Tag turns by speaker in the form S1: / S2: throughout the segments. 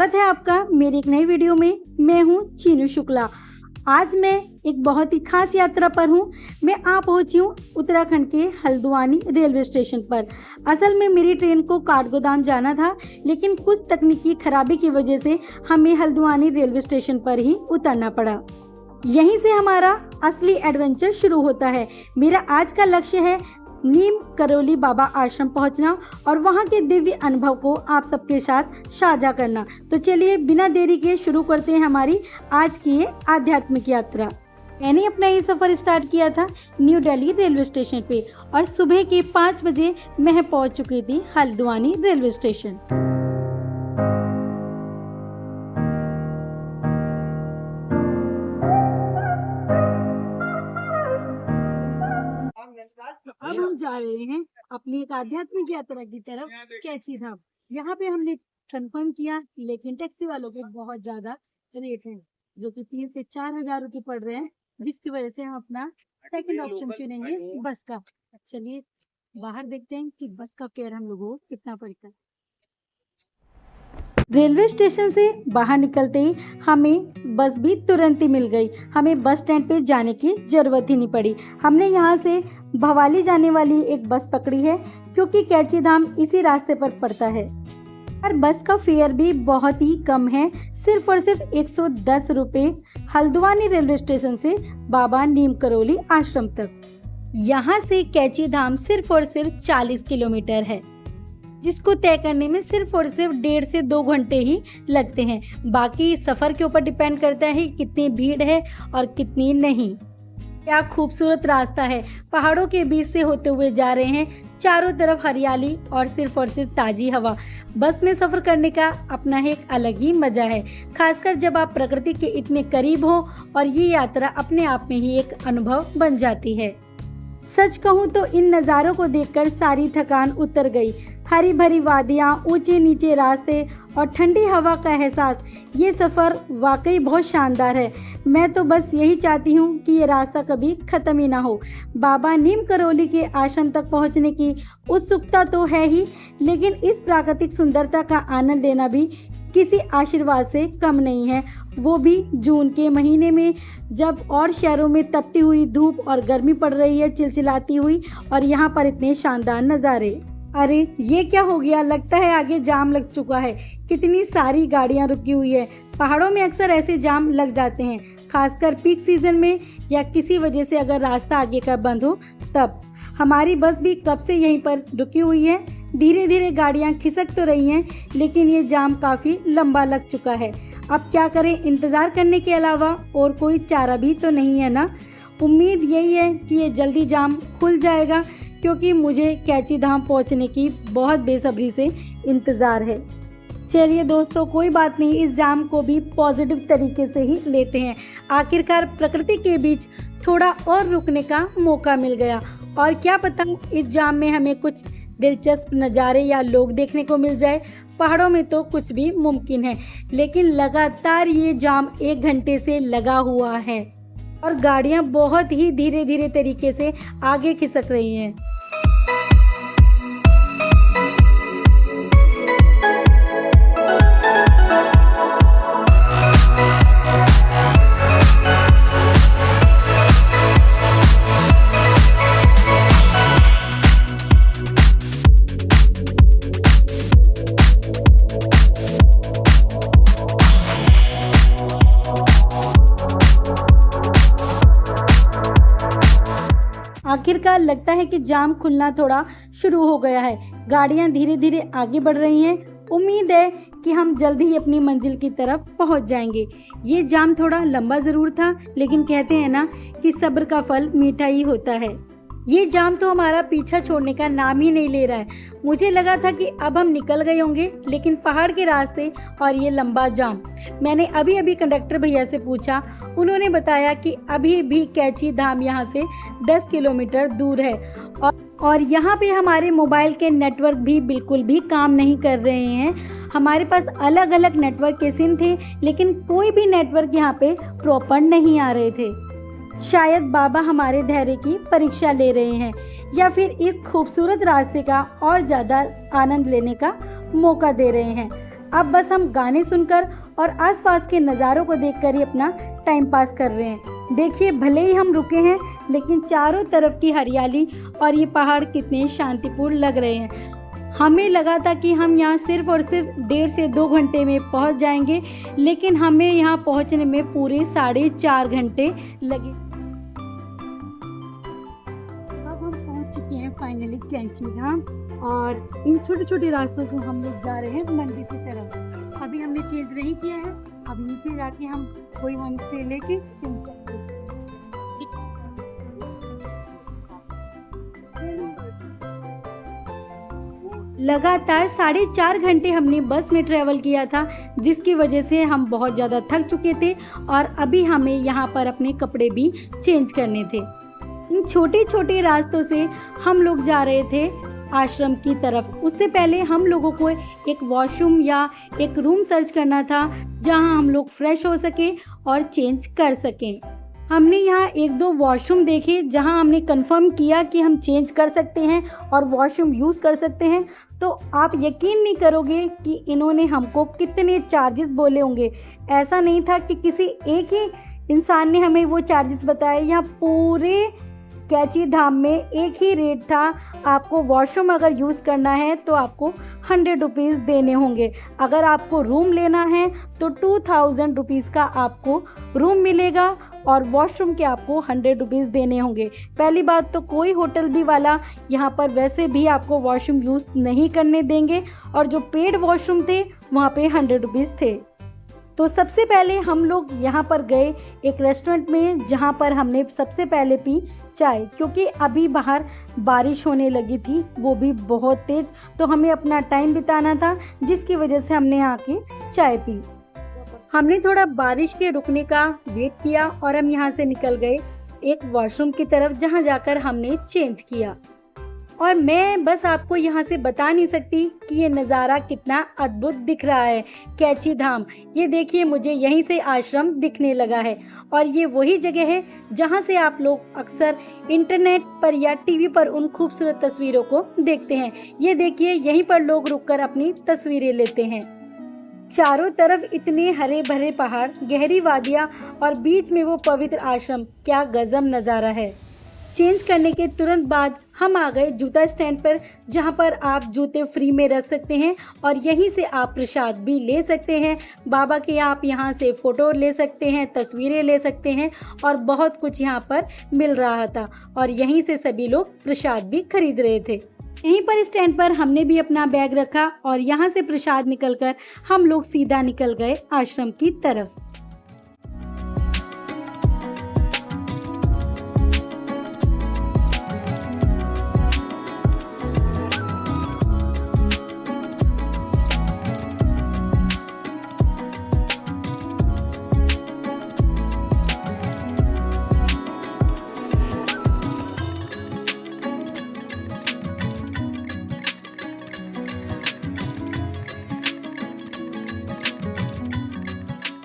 S1: स्वागत है आपका मेरी एक नई वीडियो में। मैं हूं चीनू शुक्ला। आज मैं एक बहुत ही खास यात्रा पर हूं। मैं आ पहुंची हूं उत्तराखंड के हल्द्वानी रेलवे स्टेशन पर। असल में मेरी ट्रेन को काठगोदाम जाना था, लेकिन कुछ तकनीकी खराबी की वजह से हमें हल्द्वानी रेलवे स्टेशन पर ही उतरना पड़ा। यहीं से हमारा असली एडवेंचर शुरू होता है। मेरा आज का लक्ष्य है नीम करौली बाबा आश्रम पहुंचना और वहां के दिव्य अनुभव को आप सबके साथ साझा करना। तो चलिए बिना देरी के शुरू करते हैं हमारी आज की ये आध्यात्मिक यात्रा। मैंने अपना ये सफ़र स्टार्ट किया था न्यू दिल्ली रेलवे स्टेशन पे और सुबह के 5 बजे मैं पहुंच चुकी थी हल्द्वानी रेलवे स्टेशन। अब हम जा रहे हैं अपनी एक आध्यात्मिक यात्रा की तरफ कैची धाम। यहाँ पे हमने कंफर्म किया, लेकिन टैक्सी वालों के बहुत ज्यादा रेट हैं, जो कि 3 से 4 हजार रुपये पड़ रहे हैं, जिसकी वजह से हम अपना सेकंड ऑप्शन चुनेंगे बस का। चलिए बाहर देखते हैं कि बस का फेयर हम लोगों को कितना पड़ता है। रेलवे स्टेशन से बाहर निकलते ही हमें बस भी तुरंत ही मिल गई। हमें बस स्टैंड पे जाने की जरूरत ही नहीं पड़ी। हमने यहाँ से भवाली जाने वाली एक बस पकड़ी है, क्योंकि कैची धाम इसी रास्ते पर पड़ता है। और बस का फेयर भी बहुत ही कम है, सिर्फ और सिर्फ 110 रुपये हल्द्वानी रेलवे स्टेशन से बाबा नीम करौली आश्रम तक। यहाँ से कैची धाम सिर्फ और सिर्फ 40 किलोमीटर है, जिसको तय करने में सिर्फ और सिर्फ 1.5 से 2 घंटे ही लगते हैं। बाकी सफ़र के ऊपर डिपेंड करता है कितनी भीड़ है और कितनी नहीं। क्या खूबसूरत रास्ता है, पहाड़ों के बीच से होते हुए जा रहे हैं, चारों तरफ हरियाली और सिर्फ ताज़ी हवा। बस में सफ़र करने का अपना एक अलग ही मज़ा है, खासकर जब आप प्रकृति के इतने करीब हो, और ये यात्रा अपने आप में ही एक अनुभव बन जाती है। सच कहूँ तो इन नज़ारों को देखकर सारी थकान उतर गई। हरी भरी वादियाँ, ऊंचे नीचे रास्ते और ठंडी हवा का एहसास, ये सफ़र वाकई बहुत शानदार है। मैं तो बस यही चाहती हूँ कि ये रास्ता कभी ख़त्म ही ना हो। बाबा नीम करौली के आश्रम तक पहुँचने की उत्सुकता तो है ही, लेकिन इस प्राकृतिक सुंदरता का आनंद लेना भी किसी आशीर्वाद से कम नहीं है, वो भी जून के महीने में, जब और शहरों में तपती हुई धूप और गर्मी पड़ रही है चिलचिलाती हुई, और यहाँ पर इतने शानदार नज़ारे। अरे ये क्या हो गया, लगता है आगे जाम लग चुका है। कितनी सारी गाड़ियाँ रुकी हुई है। पहाड़ों में अक्सर ऐसे जाम लग जाते हैं, खासकर पीक सीजन में, या किसी वजह से अगर रास्ता आगे का बंद हो तब। हमारी बस भी कब से यहीं पर रुकी हुई है। धीरे धीरे गाड़ियाँ खिसक तो रही हैं, लेकिन ये जाम काफ़ी लंबा लग चुका है। अब क्या करें, इंतज़ार करने के अलावा और कोई चारा भी तो नहीं है ना। उम्मीद यही है कि ये जल्दी जाम खुल जाएगा, क्योंकि मुझे कैची धाम पहुंचने की बहुत बेसब्री से इंतज़ार है। चलिए दोस्तों, कोई बात नहीं, इस जाम को भी पॉजिटिव तरीके से ही लेते हैं। आखिरकार प्रकृति के बीच थोड़ा और रुकने का मौका मिल गया, और क्या पता इस जाम में हमें कुछ दिलचस्प नज़ारे या लोग देखने को मिल जाए। पहाड़ों में तो कुछ भी मुमकिन है, लेकिन लगातार ये जाम 1 घंटे से लगा हुआ है, और गाड़ियाँ बहुत ही धीरे धीरे तरीके से आगे खिसक रही हैं। आखिरकार लगता है कि जाम खुलना थोड़ा शुरू हो गया है। गाड़ियां धीरे धीरे आगे बढ़ रही हैं। उम्मीद है कि हम जल्द ही अपनी मंजिल की तरफ पहुंच जाएंगे। ये जाम थोड़ा लंबा ज़रूर था, लेकिन कहते हैं ना कि सब्र का फल मीठा ही होता है। ये जाम तो हमारा पीछा छोड़ने का नाम ही नहीं ले रहा है। मुझे लगा था कि अब हम निकल गए होंगे, लेकिन पहाड़ के रास्ते और ये लंबा जाम। मैंने अभी अभी कंडक्टर भैया से पूछा, उन्होंने बताया कि अभी भी कैची धाम यहाँ से 10 किलोमीटर दूर है, और यहाँ पे हमारे मोबाइल के नेटवर्क भी बिल्कुल भी काम नहीं कर रहे हैं। हमारे पास अलग अलग नेटवर्क के सिम थे, लेकिन कोई भी नेटवर्क यहाँ पे प्रॉपर नहीं आ रहे थे। शायद बाबा हमारे धैर्य की परीक्षा ले रहे हैं, या फिर इस खूबसूरत रास्ते का और ज़्यादा आनंद लेने का मौका दे रहे हैं। अब बस हम गाने सुनकर और आसपास के नज़ारों को देखकर ही अपना टाइम पास कर रहे हैं। देखिए, भले ही हम रुके हैं लेकिन चारों तरफ की हरियाली और ये पहाड़ कितने शांतिपूर्ण लग रहे हैं। हमें लगा था कि हम यहाँ सिर्फ और सिर्फ 1.5 से 2 घंटे में पहुँच जाएंगे, लेकिन हमें यहाँ पहुँचने में पूरे 4.5 घंटे लगे। अब हम पहुँच चुके हैं फाइनली कैंची धाम, और इन छोटे छोटे रास्तों से हम लोग जा रहे हैं मंदिर की तरफ। अभी हमने चेंज नहीं किया है, अब नीचे जाके हम कोई होम स्टे लेके चेंज करेंगे। लगातार 4.5 घंटे हमने बस में ट्रैवल किया था, जिसकी वजह से हम बहुत ज़्यादा थक चुके थे और अभी हमें यहाँ पर अपने कपड़े भी चेंज करने थे। इन छोटे छोटे रास्तों से हम लोग जा रहे थे आश्रम की तरफ। उससे पहले हम लोगों को एक वॉशरूम या एक रूम सर्च करना था जहाँ हम लोग फ्रेश हो सके और चेंज कर सकें। हमने यहाँ 1-2 वॉशरूम देखे जहाँ हमने कंफर्म किया कि हम चेंज कर सकते हैं और वॉशरूम यूज़ कर सकते हैं। तो आप यकीन नहीं करोगे कि इन्होंने हमको कितने चार्जेस बोले होंगे। ऐसा नहीं था कि किसी एक ही इंसान ने हमें वो चार्जेस बताए। यहाँ पूरे कैची धाम में एक ही रेट था। आपको वॉशरूम अगर यूज़ करना है तो आपको 100 रुपीज़ देने होंगे। अगर आपको रूम लेना है तो 2000 रुपीज़ का आपको रूम मिलेगा और वॉशरूम के आपको 100 रुपीज़ देने होंगे। पहली बात तो कोई होटल भी वाला यहाँ पर वैसे भी आपको वॉशरूम यूज़ नहीं करने देंगे, और जो पेड वॉशरूम थे वहाँ पे 100 रुपीज़ थे। तो सबसे पहले हम लोग यहाँ पर गए एक रेस्टोरेंट में, जहाँ पर हमने सबसे पहले पी चाय, क्योंकि अभी बाहर बारिश होने लगी थी, वो भी बहुत तेज़। तो हमें अपना टाइम बिताना था, जिसकी वजह से हमने यहाँ की चाय पी। हमने थोड़ा बारिश के रुकने का वेट किया और हम यहाँ से निकल गए एक वॉशरूम की तरफ, जहाँ जाकर हमने चेंज किया। और मैं बस आपको यहाँ से बता नहीं सकती कि ये नज़ारा कितना अद्भुत दिख रहा है। कैची धाम, ये देखिए, मुझे यहीं से आश्रम दिखने लगा है, और ये वही जगह है जहाँ से आप लोग अक्सर इंटरनेट पर या टीवी पर उन खूबसूरत तस्वीरों को देखते हैं। ये देखिए, यहीं पर लोग रुककर अपनी तस्वीरें लेते हैं। चारों तरफ इतने हरे भरे पहाड़, गहरी वादियाँ और बीच में वो पवित्र आश्रम, क्या गजब नज़ारा है। चेंज करने के तुरंत बाद हम आ गए जूता स्टैंड पर, जहाँ पर आप जूते फ्री में रख सकते हैं और यहीं से आप प्रसाद भी ले सकते हैं। बाबा के आप यहाँ से फ़ोटो ले सकते हैं, तस्वीरें ले सकते हैं, और बहुत कुछ यहाँ पर मिल रहा था, और यहीं से सभी लोग प्रसाद भी खरीद रहे थे। यहीं पर स्टैंड पर हमने भी अपना बैग रखा और यहाँ से प्रसाद निकलकर हम लोग सीधा निकल गए आश्रम की तरफ।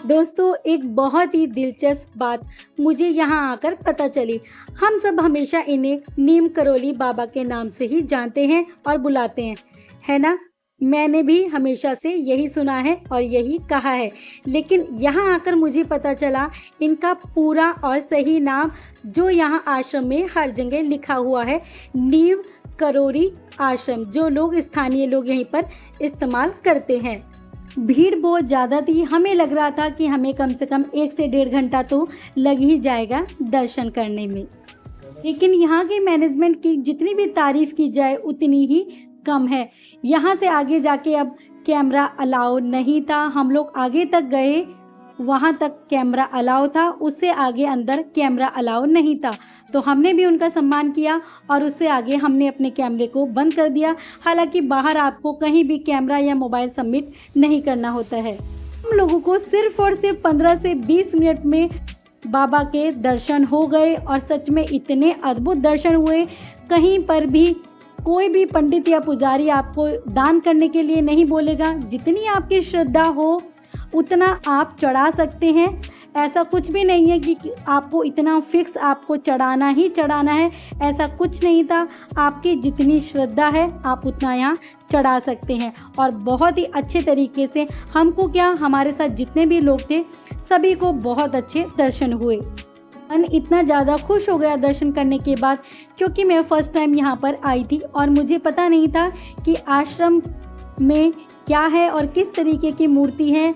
S1: दोस्तों, एक बहुत ही दिलचस्प बात मुझे यहाँ आकर पता चली। हम सब हमेशा इन्हें नीम करोली बाबा के नाम से ही जानते हैं और बुलाते हैं, है ना? मैंने भी हमेशा से यही सुना है और यही कहा है, लेकिन यहाँ आकर मुझे पता चला इनका पूरा और सही नाम, जो यहाँ आश्रम में हर जगह लिखा हुआ है, नीम करोली आश्रम, जो लोग स्थानीय लोग यहीं पर इस्तेमाल करते हैं। भीड़ बहुत ज़्यादा थी, हमें लग रहा था कि हमें कम से कम 1 से 1.5 घंटा तो लग ही जाएगा दर्शन करने में, लेकिन यहाँ के मैनेजमेंट की जितनी भी तारीफ़ की जाए उतनी ही कम है। यहाँ से आगे जाके अब कैमरा अलाउ नहीं था। हम लोग आगे तक गए, वहाँ तक कैमरा अलाउ था, उससे आगे अंदर कैमरा अलाउ नहीं था। तो हमने भी उनका सम्मान किया और उससे आगे हमने अपने कैमरे को बंद कर दिया। हालांकि बाहर आपको कहीं भी कैमरा या मोबाइल सबमिट नहीं करना होता है। हम लोगों को सिर्फ और सिर्फ 15 से 20 मिनट में बाबा के दर्शन हो गए, और सच में इतने अद्भुत दर्शन हुए। कहीं पर भी कोई भी पंडित या पुजारी आपको दान करने के लिए नहीं बोलेगा। जितनी आपकी श्रद्धा हो उतना आप चढ़ा सकते हैं। ऐसा कुछ भी नहीं है कि आपको इतना फिक्स आपको चढ़ाना ही चढ़ाना है, ऐसा कुछ नहीं था। आपकी जितनी श्रद्धा है आप उतना यहाँ चढ़ा सकते हैं। और बहुत ही अच्छे तरीके से हमको क्या, हमारे साथ जितने भी लोग थे सभी को बहुत अच्छे दर्शन हुए। मन इतना ज़्यादा खुश हो गया दर्शन करने के बाद, क्योंकि मैं फ़र्स्ट टाइम यहाँ पर आई थी और मुझे पता नहीं था कि आश्रम में क्या है और किस तरीके की मूर्ति है।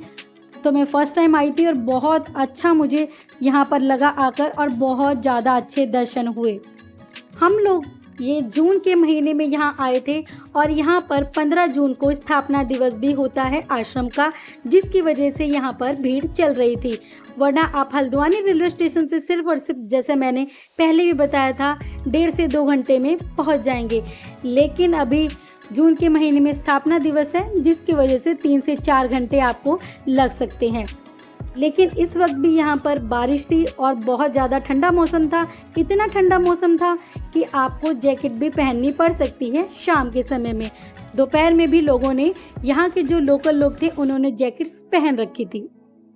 S1: तो मैं फ़र्स्ट टाइम आई थी और बहुत अच्छा मुझे यहाँ पर लगा आकर और बहुत ज़्यादा अच्छे दर्शन हुए। हम लोग ये जून के महीने में यहाँ आए थे और यहाँ पर 15 जून को स्थापना दिवस भी होता है आश्रम का, जिसकी वजह से यहाँ पर भीड़ चल रही थी। वरना आप हल्द्वानी रेलवे स्टेशन से सिर्फ और सिर्फ, जैसे मैंने पहले भी बताया था, 1.5 से 2 घंटे में पहुँच जाएंगे। लेकिन अभी जून के महीने में स्थापना दिवस है, जिसकी वजह से 3 से 4 घंटे आपको लग सकते हैं। लेकिन इस वक्त भी यहाँ पर बारिश थी और बहुत ज़्यादा ठंडा मौसम था। इतना ठंडा मौसम था कि आपको जैकेट भी पहननी पड़ सकती है शाम के समय में। दोपहर में भी लोगों ने, यहाँ के जो लोकल लोग थे उन्होंने जैकेट्स पहन रखी थी।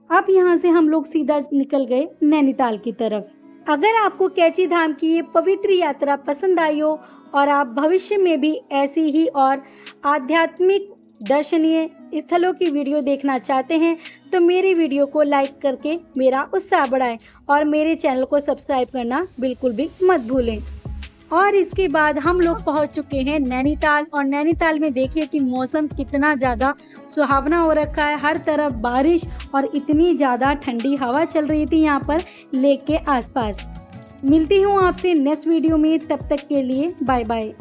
S1: अब यहाँ से हम लोग सीधा निकल गए नैनीताल की तरफ। अगर आपको कैची धाम की ये पवित्र यात्रा पसंद आई हो और आप भविष्य में भी ऐसी ही और आध्यात्मिक दर्शनीय स्थलों की वीडियो देखना चाहते हैं तो मेरी वीडियो को लाइक करके मेरा उत्साह बढ़ाएं और मेरे चैनल को सब्सक्राइब करना बिल्कुल भी मत भूलें। और इसके बाद हम लोग पहुंच चुके हैं नैनीताल, और नैनीताल में देखिए कि मौसम कितना ज़्यादा सुहावना हो रखा है। हर तरफ बारिश और इतनी ज़्यादा ठंडी हवा चल रही थी यहाँ पर लेक के आसपास। मिलती हूँ आपसे नेक्स्ट वीडियो में, तब तक के लिए बाय बाय।